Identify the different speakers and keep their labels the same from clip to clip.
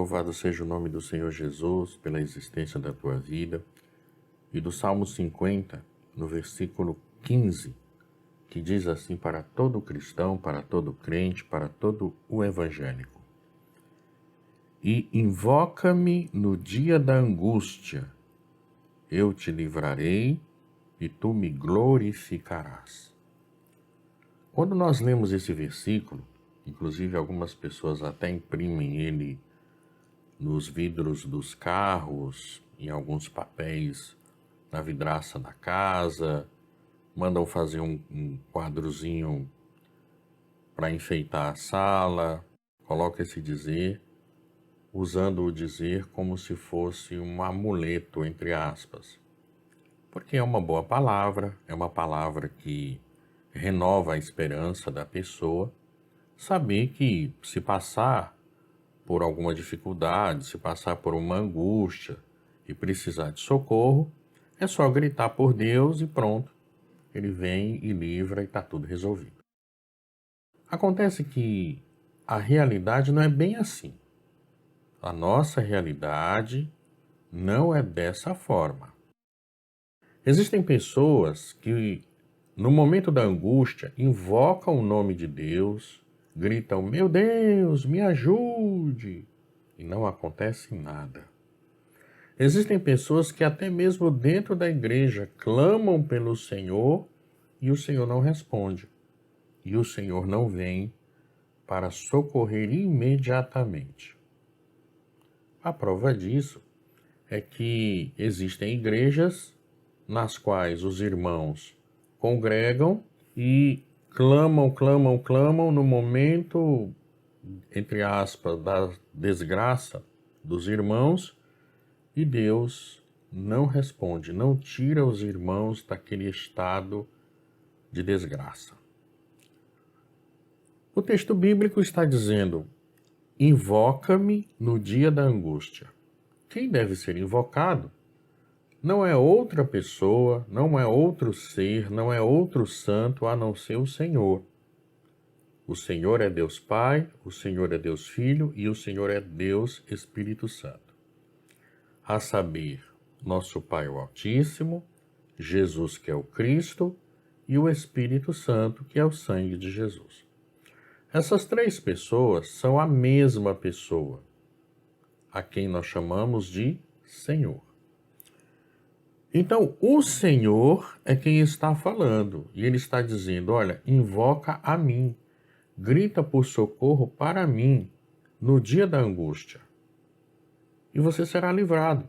Speaker 1: Louvado seja o nome do Senhor Jesus pela existência da tua vida. E do Salmo 50, no versículo 15, que diz assim para todo cristão, para todo crente, para todo o evangélico. E invoca-me no dia da angústia, eu te livrarei e tu me glorificarás. Quando nós lemos esse versículo, inclusive algumas pessoas até imprimem ele nos vidros dos carros, em alguns papéis na vidraça da casa, mandam fazer um quadrozinho para enfeitar a sala, coloca esse dizer, usando o dizer como se fosse um amuleto, entre aspas. Porque é uma boa palavra, é uma palavra que renova a esperança da pessoa, saber que se passar por alguma dificuldade, se passar por uma angústia e precisar de socorro, é só gritar por Deus e pronto, ele vem e livra e está tudo resolvido. Acontece que a realidade não é bem assim. A nossa realidade não é dessa forma. Existem pessoas que, no momento da angústia, invocam o nome de Deus, gritam, meu Deus, me ajude, e não acontece nada. Existem pessoas que até mesmo dentro da igreja clamam pelo Senhor e o Senhor não responde. E o Senhor não vem para socorrer imediatamente. A prova disso é que existem igrejas nas quais os irmãos congregam e clamam no momento, entre aspas, da desgraça dos irmãos, e Deus não responde, não tira os irmãos daquele estado de desgraça. O texto bíblico está dizendo, invoca-me no dia da angústia. Quem deve ser invocado não é outra pessoa, não é outro ser, não é outro santo a não ser o Senhor. O Senhor é Deus Pai, o Senhor é Deus Filho e o Senhor é Deus Espírito Santo. A saber, nosso Pai o Altíssimo, Jesus que é o Cristo e o Espírito Santo que é o sangue de Jesus. Essas três pessoas são a mesma pessoa, a quem nós chamamos de Senhor. Então, o Senhor é quem está falando, e ele está dizendo, olha, invoca a mim, grita por socorro para mim no dia da angústia, e você será livrado.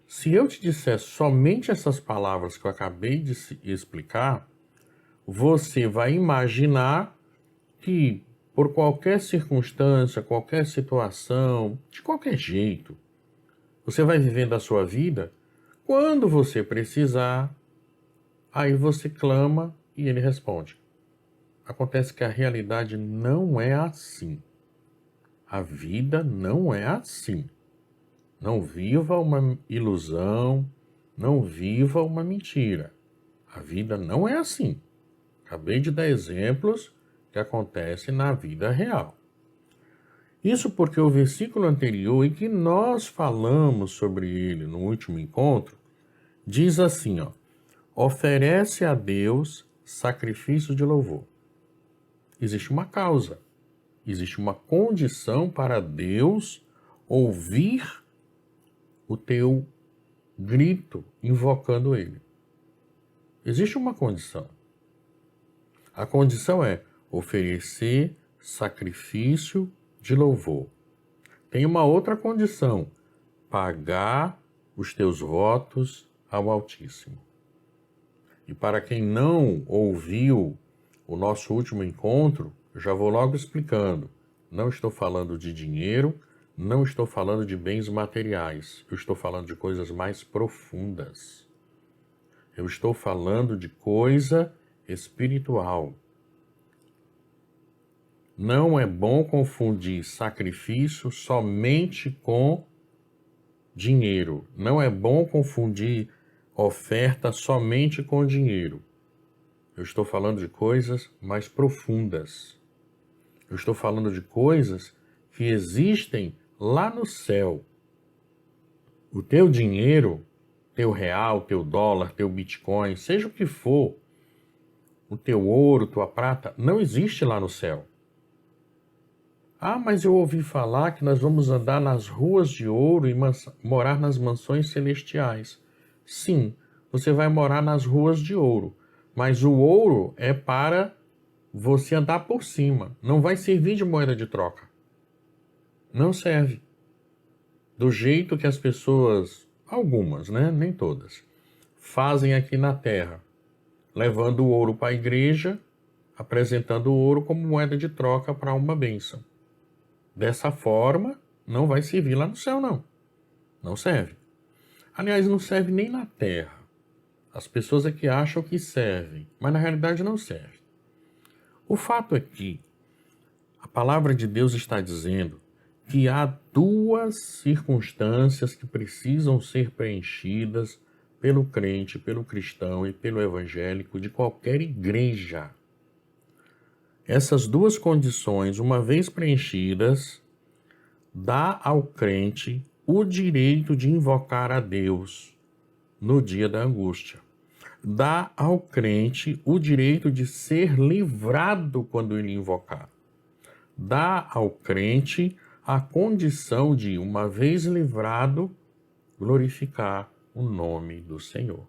Speaker 1: Se eu te disser somente essas palavras que eu acabei de explicar, você vai imaginar que por qualquer circunstância, qualquer situação, de qualquer jeito, você vai vivendo a sua vida. Quando você precisar, aí você clama e ele responde. Acontece que a realidade não é assim. A vida não é assim. Não viva uma ilusão, não viva uma mentira. A vida não é assim. Acabei de dar exemplos que acontecem na vida real. Isso porque o versículo anterior, em que nós falamos sobre ele no último encontro, diz assim, oferece a Deus sacrifício de louvor. Existe uma causa, existe uma condição para Deus ouvir o teu grito invocando Ele. Existe uma condição. A condição é oferecer sacrifício de louvor. Tem uma outra condição, pagar os teus votos ao Altíssimo. E para quem não ouviu o nosso último encontro, eu já vou logo explicando. Não estou falando de dinheiro, não estou falando de bens materiais. Eu estou falando de coisas mais profundas. Eu estou falando de coisa espiritual. Não é bom confundir sacrifício somente com dinheiro. Não é bom confundir oferta somente com dinheiro. Eu estou falando de coisas mais profundas. Eu estou falando de coisas que existem lá no céu, o teu dinheiro, teu real, teu dólar, teu Bitcoin, seja o que for, o teu ouro, tua prata, não existe lá no céu. Ah, mas eu ouvi falar que nós vamos andar nas ruas de ouro e morar nas mansões celestiais. Sim, você vai morar nas ruas de ouro, mas o ouro é para você andar por cima, não vai servir de moeda de troca. Não serve. Do jeito que as pessoas, algumas, né, nem todas, fazem aqui na Terra, levando o ouro para a igreja, apresentando o ouro como moeda de troca para uma bênção. Dessa forma, não vai servir lá no céu, não. Não serve. Aliás, não serve nem na terra. As pessoas é que acham que servem, mas na realidade não serve. O fato é que a palavra de Deus está dizendo que há duas circunstâncias que precisam ser preenchidas pelo crente, pelo cristão e pelo evangélico de qualquer igreja. Essas duas condições, uma vez preenchidas, dá ao crente o direito de invocar a Deus no dia da angústia. Dá ao crente o direito de ser livrado quando ele invocar. Dá ao crente a condição de, uma vez livrado, glorificar o nome do Senhor.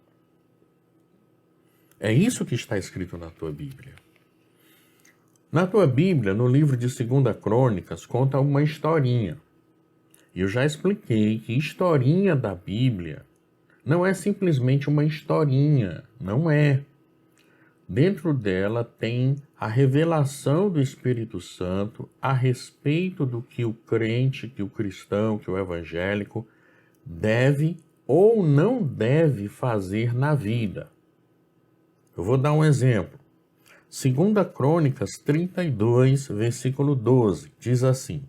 Speaker 1: É isso que está escrito na tua Bíblia. Na tua Bíblia, no livro de 2 Crônicas, conta uma historinha. E eu já expliquei que historinha da Bíblia não é simplesmente uma historinha, não é. Dentro dela tem a revelação do Espírito Santo a respeito do que o crente, que o cristão, que o evangélico deve ou não deve fazer na vida. Eu vou dar um exemplo. 2 Crônicas 32, versículo 12, diz assim: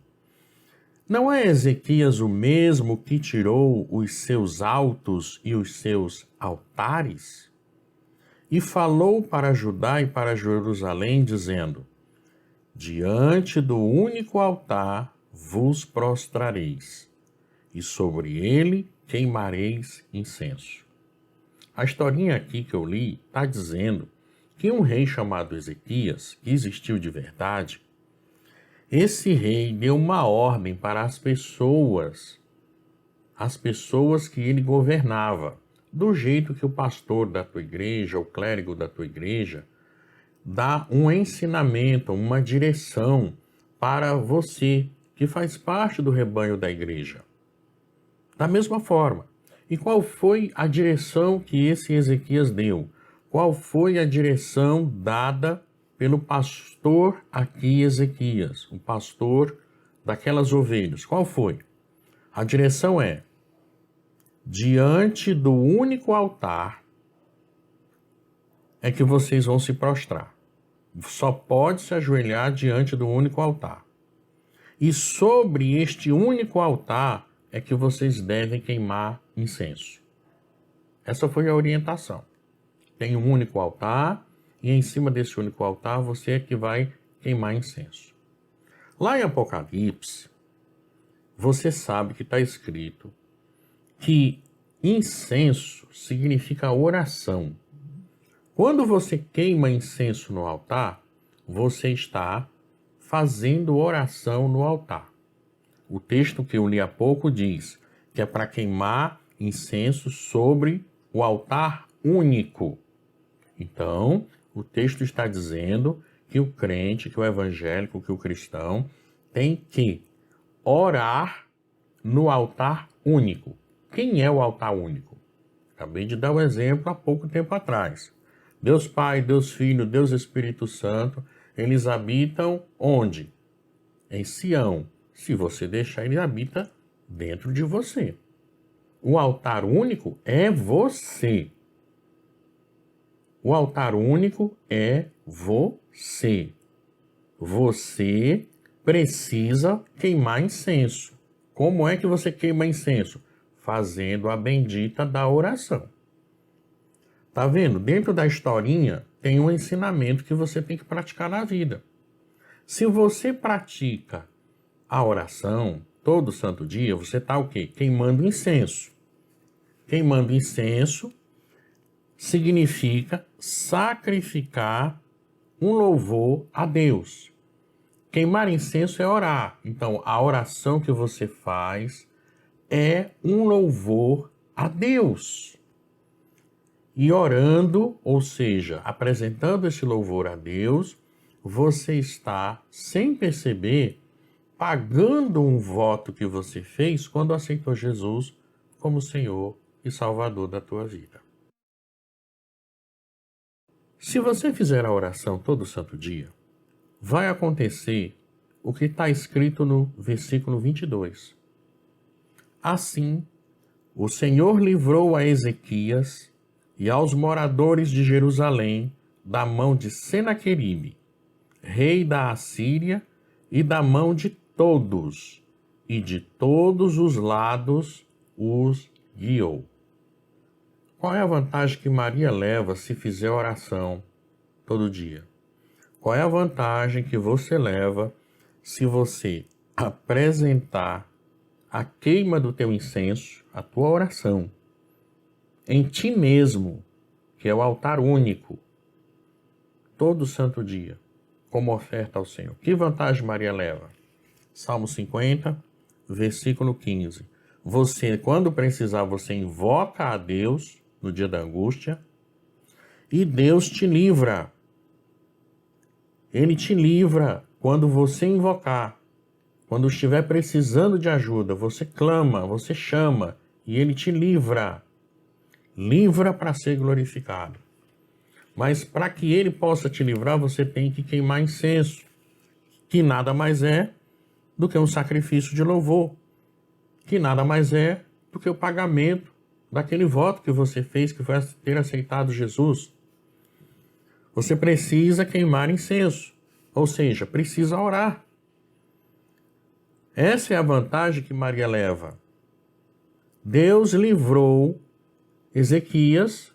Speaker 1: Não é Ezequias o mesmo que tirou os seus altos e os seus altares? E falou para Judá e para Jerusalém, dizendo: Diante do único altar vos prostrareis, e sobre ele queimareis incenso. A historinha aqui que eu li está dizendo que um rei chamado Ezequias, que existiu de verdade, esse rei deu uma ordem para as pessoas que ele governava, do jeito que o pastor da tua igreja, o clérigo da tua igreja, dá um ensinamento, uma direção para você, que faz parte do rebanho da igreja. Da mesma forma. E qual foi a direção que esse Ezequias deu? Qual foi a direção dada pelo pastor aqui, Ezequias, o pastor daquelas ovelhas? Qual foi? A direção é: diante do único altar é que vocês vão se prostrar. Só pode se ajoelhar diante do único altar. E sobre este único altar é que vocês devem queimar incenso. Essa foi a orientação. Tem um único altar, e em cima desse único altar você é que vai queimar incenso. Lá em Apocalipse, você sabe que está escrito que incenso significa oração. Quando você queima incenso no altar, você está fazendo oração no altar. O texto que eu li há pouco diz que é para queimar incenso sobre o altar único. Então, o texto está dizendo que o crente, que o evangélico, que o cristão tem que orar no altar único. Quem é o altar único? Acabei de dar o exemplo há pouco tempo atrás. Deus Pai, Deus Filho, Deus Espírito Santo, eles habitam onde? Em Sião. Se você deixar, ele habita dentro de você. O altar único é você. O altar único é você. Você precisa queimar incenso. Como é que você queima incenso? Fazendo a bendita da oração. Tá vendo? Dentro da historinha tem um ensinamento que você tem que praticar na vida. Se você pratica a oração, todo santo dia, você está o quê? Queimando incenso. Queimando incenso significa sacrificar um louvor a Deus. Queimar incenso é orar. Então, a oração que você faz é um louvor a Deus. E orando, ou seja, apresentando esse louvor a Deus, você está, sem perceber, pagando um voto que você fez quando aceitou Jesus como Senhor e Salvador da tua vida. Se você fizer a oração todo santo dia, vai acontecer o que está escrito no versículo 22. Assim, o Senhor livrou a Ezequias e aos moradores de Jerusalém da mão de Senaqueribe, rei da Assíria, e da mão de todos, e de todos os lados os guiou. Qual é a vantagem que Maria leva se fizer oração todo dia? Qual é a vantagem que você leva se você apresentar a queima do teu incenso, a tua oração, em ti mesmo, que é o altar único, todo santo dia, como oferta ao Senhor? Que vantagem Maria leva? Salmo 50, versículo 15. Você, quando precisar, você invoca a Deus no dia da angústia e Deus te livra. Ele te livra quando você invocar. Quando estiver precisando de ajuda, você clama, você chama e ele te livra. Livra para ser glorificado. Mas para que ele possa te livrar, você tem que queimar incenso, que nada mais é do que um sacrifício de louvor, que nada mais é do que o pagamento daquele voto que você fez, que foi ter aceitado Jesus. Você precisa queimar incenso, ou seja, precisa orar. Essa é a vantagem que Maria leva. Deus livrou Ezequias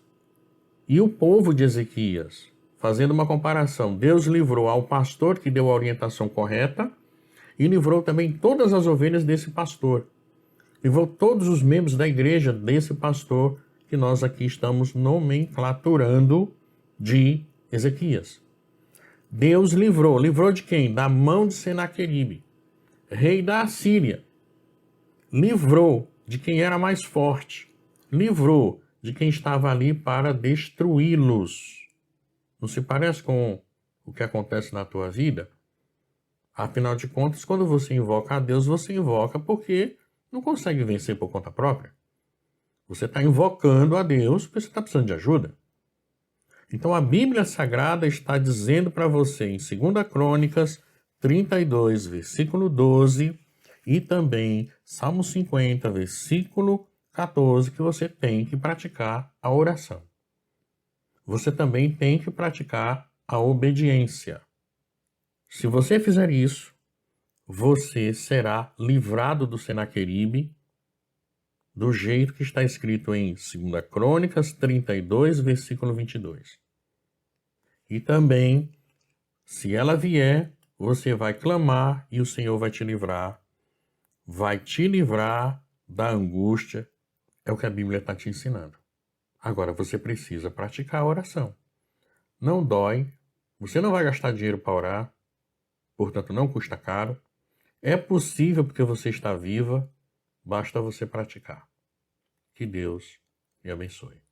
Speaker 1: e o povo de Ezequias. Fazendo uma comparação, Deus livrou ao pastor que deu a orientação correta e livrou também todas as ovelhas desse pastor. Livrou todos os membros da igreja desse pastor que nós aqui estamos nomenclaturando de Ezequias. Deus livrou. Livrou de quem? Da mão de Senaqueribe, rei da Assíria. Livrou de quem era mais forte. Livrou de quem estava ali para destruí-los. Não se parece com o que acontece na tua vida? Afinal de contas, quando você invoca a Deus, você invoca porque não consegue vencer por conta própria. Você está invocando a Deus porque você está precisando de ajuda. Então a Bíblia Sagrada está dizendo para você em 2 Crônicas 32, versículo 12, e também Salmo 50, versículo 14, que você tem que praticar a oração. Você também tem que praticar a obediência. Se você fizer isso, você será livrado do Senaqueribe, do jeito que está escrito em 2 Crônicas 32, versículo 22. E também, se ela vier, você vai clamar e o Senhor vai te livrar. Vai te livrar da angústia. É o que a Bíblia está te ensinando. Agora você precisa praticar a oração. Não dói, você não vai gastar dinheiro para orar, portanto não custa caro. É possível porque você está viva, basta você praticar. Que Deus me abençoe.